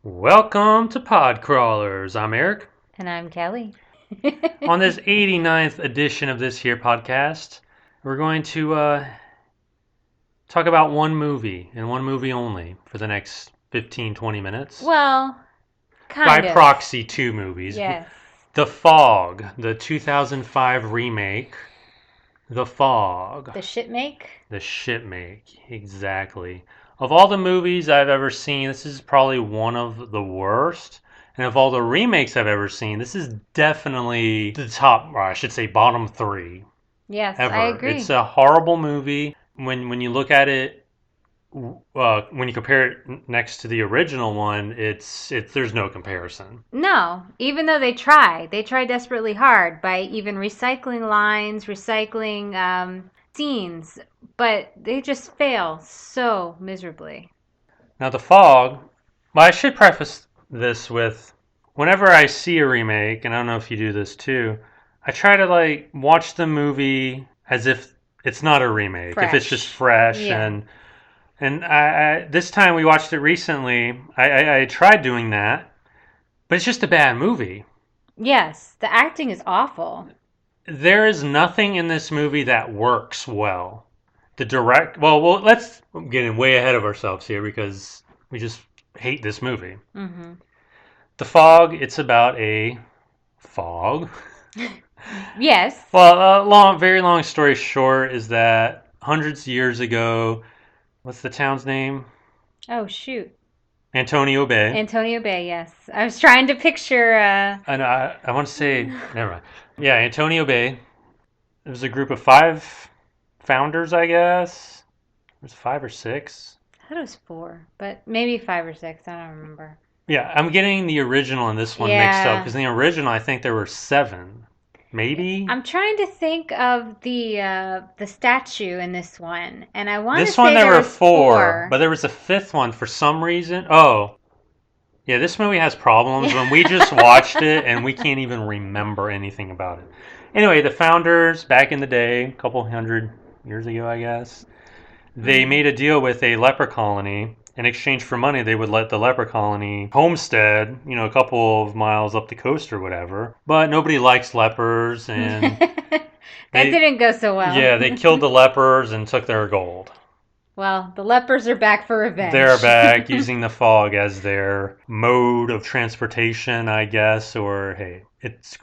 Welcome to Pod Crawlers. I'm Eric. And I'm Kelly. On this 89th edition of this here podcast, we're going to talk about one movie and one movie only for the next 15-20 minutes. Well, By proxy, two movies. Yes. The Fog, the 2005 remake. The Fog. The shipmake? The shipmake, exactly. Of all the movies I've ever seen, this is probably one of the worst. And of all the remakes I've ever seen, this is definitely the top, or I should say bottom three. Yes, ever. I agree. It's a horrible movie. When you look at it, when you compare it next to the original one, it's there's no comparison. No, even though they try desperately hard by even recycling lines, recycling scenes, but they just fail so miserably. Now, The Fog, well, I should preface this with, whenever I see a remake, and I don't know if you do this too, I try to watch the movie as if it's not a remake, Fresh. If it's just fresh. Yeah. And I this time we watched it recently, I tried doing that, but it's just a bad movie. Yes, the acting is awful. There is nothing in this movie that works well. Well, let's get way ahead of ourselves here because we just hate this movie. Mm-hmm. The Fog, it's about a fog. Yes. Well, very long story short is that hundreds of years ago, what's the town's name? Oh, shoot. Antonio Bay. Antonio Bay, yes. I was trying to picture... And I want to say, never mind. Yeah, Antonio Bay. It was a group of 5 founders, I guess. It was 5 or 6. I thought it was 4, but maybe 5 or 6. I don't remember. Yeah, I'm getting the original and this one mixed up because in the original I think there were 7, maybe. I'm trying to think of the statue in this one, and I want to say this one there were 4, but but there was a 5th one for some reason. Oh, yeah, this movie has problems. When we just watched it and we can't even remember anything about it. Anyway, the founders back in the day, a couple hundred years ago, I guess, they made a deal with a leper colony. In exchange for money, they would let the leper colony homestead, a couple of miles up the coast or whatever. But nobody likes lepers, and that didn't go so well. Yeah, they killed the lepers and took their gold. Well, the lepers are back for revenge. They're back using the fog as their mode of transportation, I guess. Or, hey, it's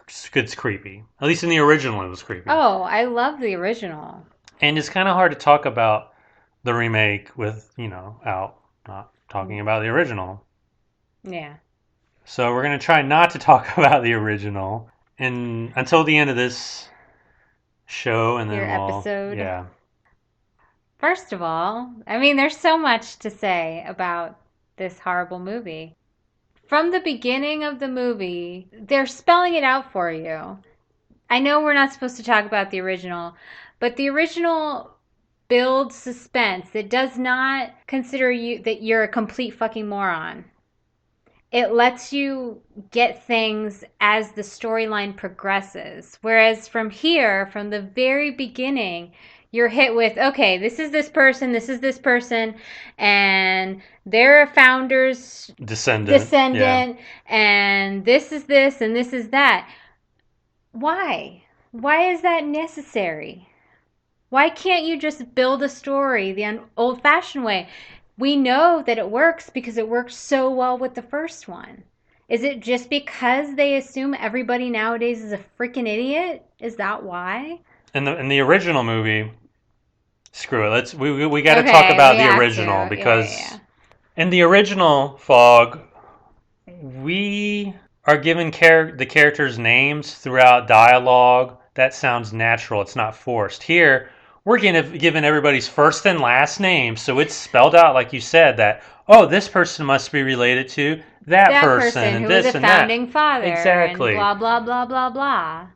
creepy. At least in the original, it was creepy. Oh, I love the original. And it's kind of hard to talk about the remake with, out not talking about the original. Yeah. So we're going to try not to talk about the original until the end of this show. And then episode. Yeah. First of all, there's so much to say about this horrible movie. From the beginning of the movie, they're spelling it out for you. I know we're not supposed to talk about the original, but the original builds suspense. It does not consider you that you're a complete fucking moron. It lets you get things as the storyline progresses. Whereas from here, from the very beginning, you're hit with, okay, this is this person, and they're a founder's descendant, yeah. And this is this, and this is that. Why? Why is that necessary? Why can't you just build a story the old-fashioned way? We know that it works because it worked so well with the first one. Is it just because they assume everybody nowadays is a freaking idiot? Is that why? In the original movie, screw it. We got to talk about the original because in the original Fog, we are given the characters names throughout dialogue. That sounds natural. It's not forced. Here, we're given everybody's first and last name, so it's spelled out like you said that, oh, this person must be related to that That person person and who was a this and that. founding father and Exactly. blah blah blah blah blah.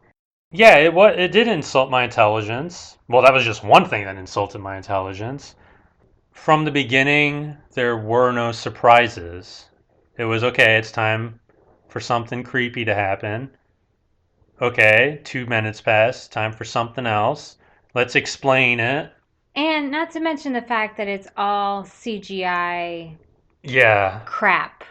Yeah, it did insult my intelligence. Well, that was just one thing that insulted my intelligence. From the beginning, there were no surprises. It was okay, it's time for something creepy to happen. Okay, 2 minutes pass, time for something else. Let's explain it. And not to mention the fact that it's all CGI Yeah, crap.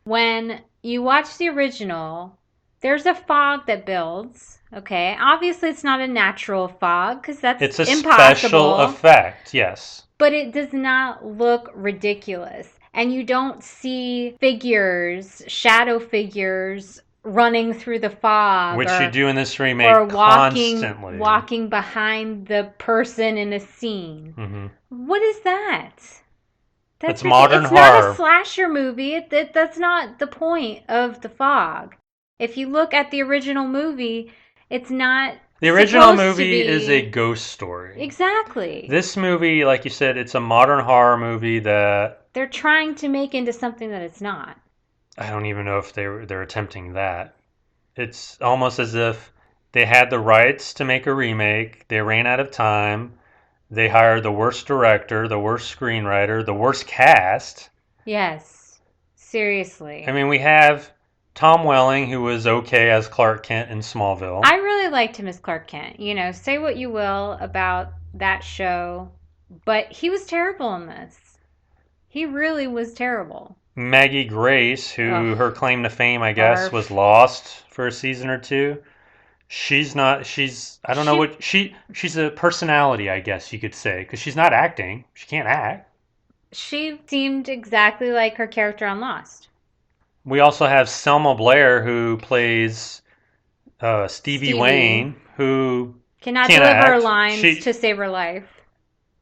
When you watch the original, there's a fog that builds. Okay, obviously it's not a natural fog because that's it's a special impossible, effect, yes. but it does not look ridiculous. And you don't see figures, shadow figures running through the fog Which you do in this or remake walking constantly. behind the person in a scene. Mm-hmm. What is that? It's modern it's horror. not a slasher movie. That's not the point of the fog. If you look at the original movie, it's not. The original movie is a ghost story. Exactly. This movie, like you said, it's a modern horror movie that they're trying to make into something that it's not. I don't even know if they're attempting that. It's almost as if they had the rights to make a remake, they ran out of time, they hired the worst director, the worst screenwriter, the worst cast. Yes. Seriously. I mean, we have Tom Welling, who was okay as Clark Kent in Smallville. I really liked him as Clark Kent. You know, say what you will about that show, but he was terrible in this. He really was terrible. Maggie Grace, who Ugh. her claim to fame, I guess, was lost for a season or two. She's not. I don't know what she's a personality, I guess you could say, because she's not acting. She can't act. She seemed exactly like her character on Lost. We also have Selma Blair, who plays Stevie Wayne, who cannot can't deliver act. lines to save her life.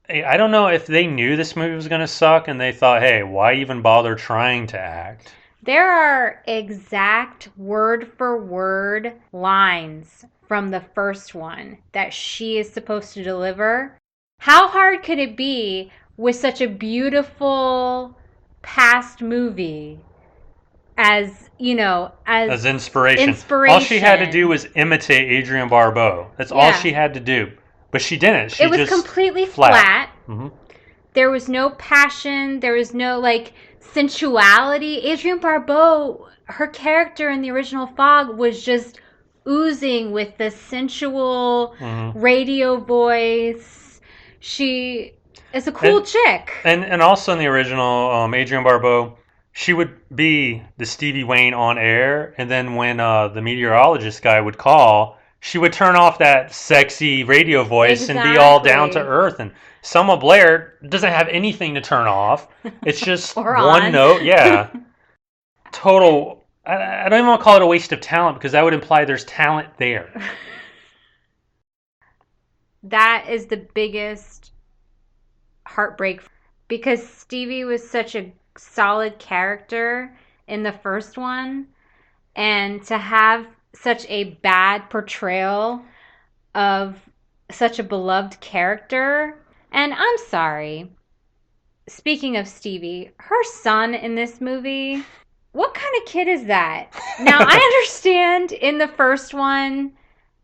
I don't know if they knew this movie was going to suck and they thought, hey, why even bother trying to act? There are exact word for word lines from the first one that she is supposed to deliver. How hard could it be with such a beautiful past movie as, you know, as inspiration? All she had to do was imitate Adrienne Barbeau. That's all she had to do. But she didn't. It was just completely flat. Mm-hmm. There was no passion. There was no, like, sensuality. Adrienne Barbeau, her character in the original Fog was just oozing with the sensual radio voice. She is a cool chick. And also in the original, Adrienne Barbeau, she would be the Stevie Wayne on air, and then when the meteorologist guy would call, she would turn off that sexy radio voice and be all down to earth. And Selma Blair doesn't have anything to turn off. It's just one note. Yeah. Total. I don't even want to call it a waste of talent because that would imply there's talent there. That is the biggest heartbreak because Stevie was such a solid character in the first one, and to have such a bad portrayal of such a beloved character. And I'm sorry, speaking of Stevie, her son in this movie, what kind of kid is that? Now, I understand in the first one,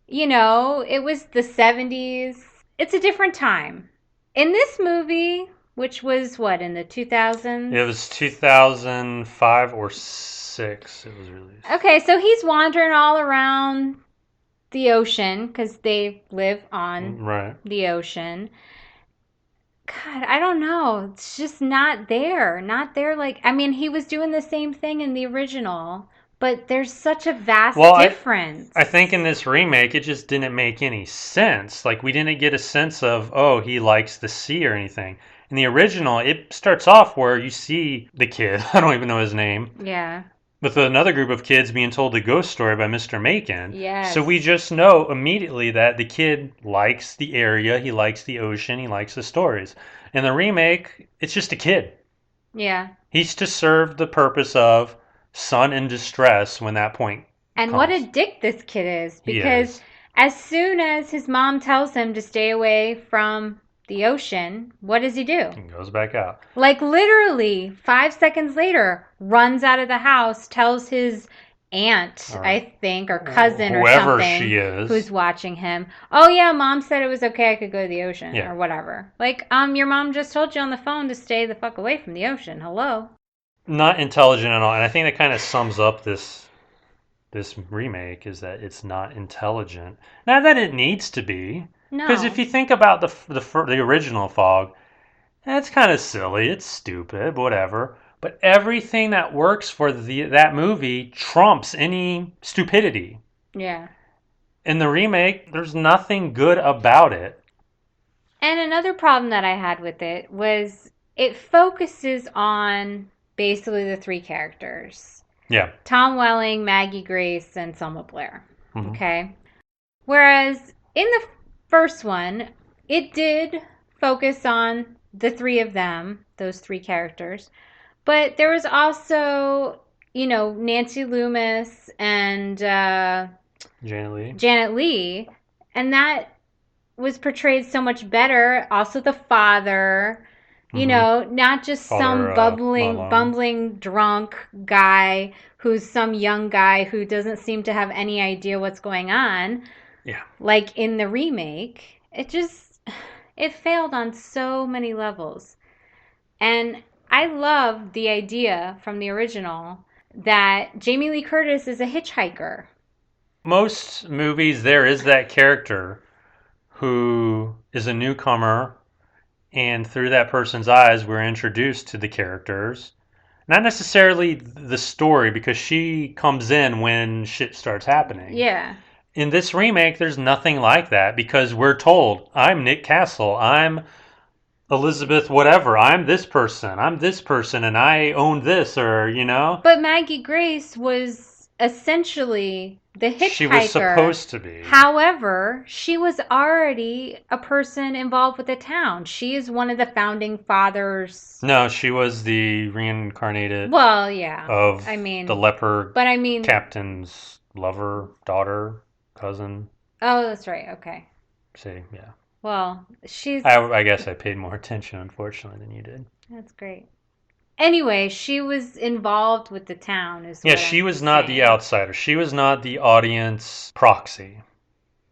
you know, it was the 70s. It's a different time. In this movie, which was what, in the 2000s? It was 2005 or 6 it was released. Okay, so he's wandering all around the ocean because they live on the ocean. God, I don't know. It's just not there. Not there like, I mean, he was doing the same thing in the original, but there's such a vast difference. I think in this remake, it just didn't make any sense. Like, we didn't get a sense of, oh, he likes the sea or anything. In the original, it starts off where you see the kid, I don't even know his name. Yeah. With another group of kids being told the ghost story by Mr. Macon. Yes. So we just know immediately that the kid likes the area, he likes the ocean, he likes the stories. In the remake, it's just a kid. Yeah. He's to serve the purpose of son in distress when that point And what a comes. dick this kid is, He because is. as soon as his mom tells him to stay away from the ocean, what does he do? He goes back out. Like literally 5 seconds later, runs out of the house, tells his aunt, Or I think, or cousin or whoever something she who's is. watching him. Oh yeah, mom said it was okay I could go to the ocean Yeah. or whatever. Like, your mom just told you on the phone to stay the fuck away from the ocean. Hello. Not intelligent at all. And I think that kind of sums up this remake is that it's not intelligent. Not that it needs to be, because if No. you think about the original Fog, it's kind of silly, it's stupid, whatever. But everything that works for that movie trumps any stupidity. Yeah. In the remake, there's nothing good about it. And another problem that I had with it was it focuses on basically the three characters: Yeah. Tom Welling, Maggie Grace, and Selma Blair. Hmm. Okay. Whereas in the first one, it did focus on the three of them, those three characters. But there was also, Nancy Loomis and Janet Leigh. Janet Leigh, and that was portrayed so much better. Also, the father, Hmm. not just some Father Malone. bumbling drunk guy who's some young guy who doesn't seem to have any idea what's going on. Yeah. Like in the remake, it failed on so many levels. And I love the idea from the original that Jamie Lee Curtis is a hitchhiker. Most movies, there is that character who is a newcomer, and through that person's eyes, we're introduced to the characters. Not necessarily the story, because she comes in when shit starts happening. Yeah. In this remake, there's nothing like that because we're told, I'm Nick Castle, I'm Elizabeth whatever, I'm this person, and I own this, or. But Maggie Grace was essentially the She was hitchhiker. supposed to be. However, she was already a person involved with the town. She is one of the founding fathers. No, she was the reincarnated Well, yeah. of I the mean, leper but I mean, captain's lover, daughter, cousin. oh, that's right. Okay. See, yeah. Well, I guess I paid more attention, unfortunately, than you did. that's great. Anyway, she was involved with the town, is Yeah, what she I'm was not the saying. outsider. She was not the audience proxy.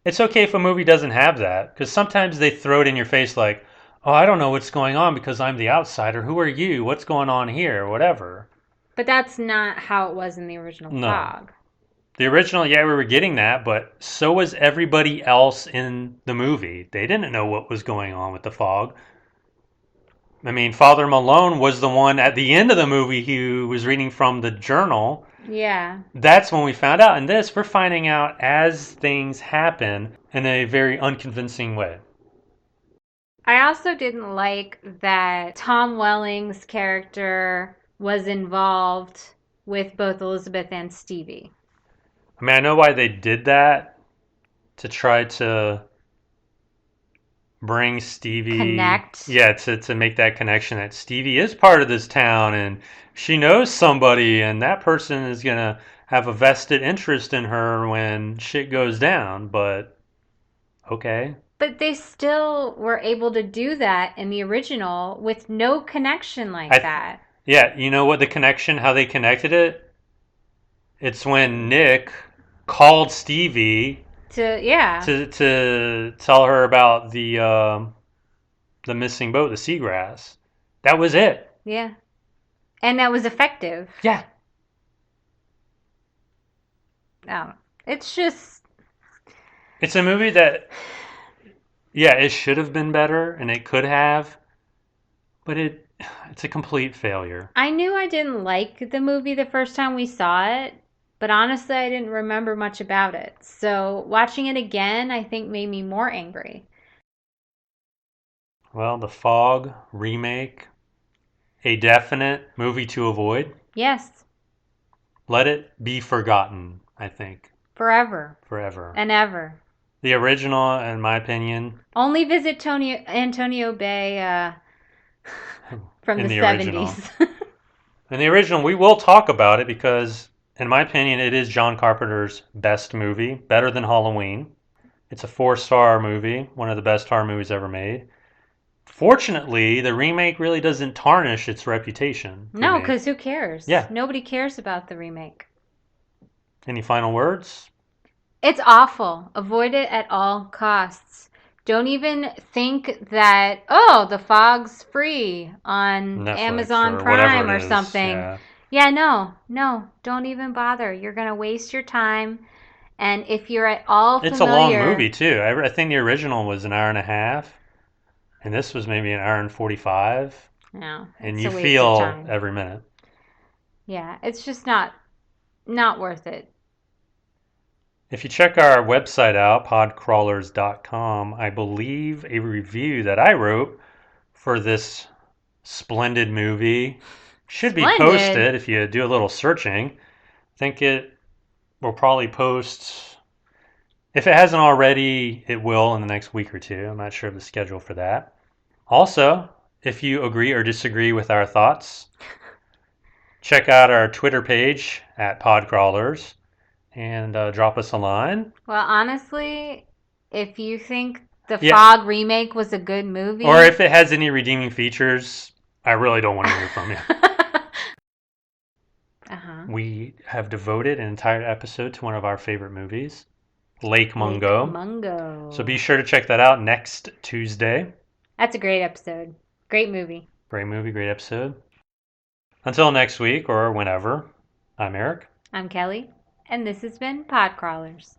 It's okay if a movie doesn't have that, because sometimes they throw it in your face like, oh, I don't know what's going on because I'm the outsider. Who are you? What's going on here? Whatever. But that's not how it was in the original No. Fog. The original, yeah, we were getting that, but so was everybody else in the movie. They didn't know what was going on with the fog. I mean, Father Malone was the one at the end of the movie who was reading from the journal. Yeah. That's when we found out. In this, we're finding out as things happen in a very unconvincing way. I also didn't like that Tom Welling's character was involved with both Elizabeth and Stevie. I mean, I know why they did that to try to bring Stevie, Connect. yeah, to make that connection that Stevie is part of this town and she knows somebody and that person is going to have a vested interest in her when shit goes down, but okay. But they still were able to do that in the original with no connection like I that. Yeah, you know what the connection, how they connected it? It's when Nick called Stevie Yeah. to tell her about the missing boat, the seagrass. That was it. Yeah. And that was effective. Yeah. Oh, it's just. It's a movie that, yeah, it should have been better and it could have, but it's a complete failure. I knew I didn't like the movie the first time we saw it, but honestly, I didn't remember much about it. So watching it again, I think made me more angry. Well, The Fog remake, a definite movie to avoid. Yes, Let it be forgotten, I think, forever forever. and ever. The original, in my opinion, Only visit Antonio Bay from in the the original. 70s. And the original, we will talk about it because, in my opinion, it is John Carpenter's best movie, better than Halloween. It's a 4-star movie, one of the best horror movies ever made. Fortunately, the remake really doesn't tarnish its reputation. No, because who cares? Yeah. Nobody cares about the remake. Any final words? It's awful. Avoid it at all costs. Don't even think that, oh, The Fog's free on Netflix Amazon or Prime whatever or it is, something. yeah. No, don't even bother. You're going to waste your time. And if you're at all It's a long familiar, movie, too. I think the original was an hour and a half, and this was maybe an hour and 45. no, And it's you a waste of feel time. every minute. Yeah, it's just not worth it. If you check our website out, podcrawlers.com, I believe a review that I wrote for this splendid movie should be Splendid. posted if you do a little searching. I think it will probably post, if it hasn't already, it will in the next week or two. I'm not sure of the schedule for that. Also, if you agree or disagree with our thoughts, check out our Twitter page at podcrawlers and drop us a line. Well, honestly, if you think the Yeah. Fog remake was a good movie, Or if it has any redeeming features, I really don't want to hear from you. We have devoted an entire episode to one of our favorite movies, Lake Mungo. Lake Mungo. So be sure to check that out next Tuesday. That's a great episode. Great movie. Great movie, great episode. Until next week or whenever, I'm Eric. I'm Kelly, and this has been Podcrawlers.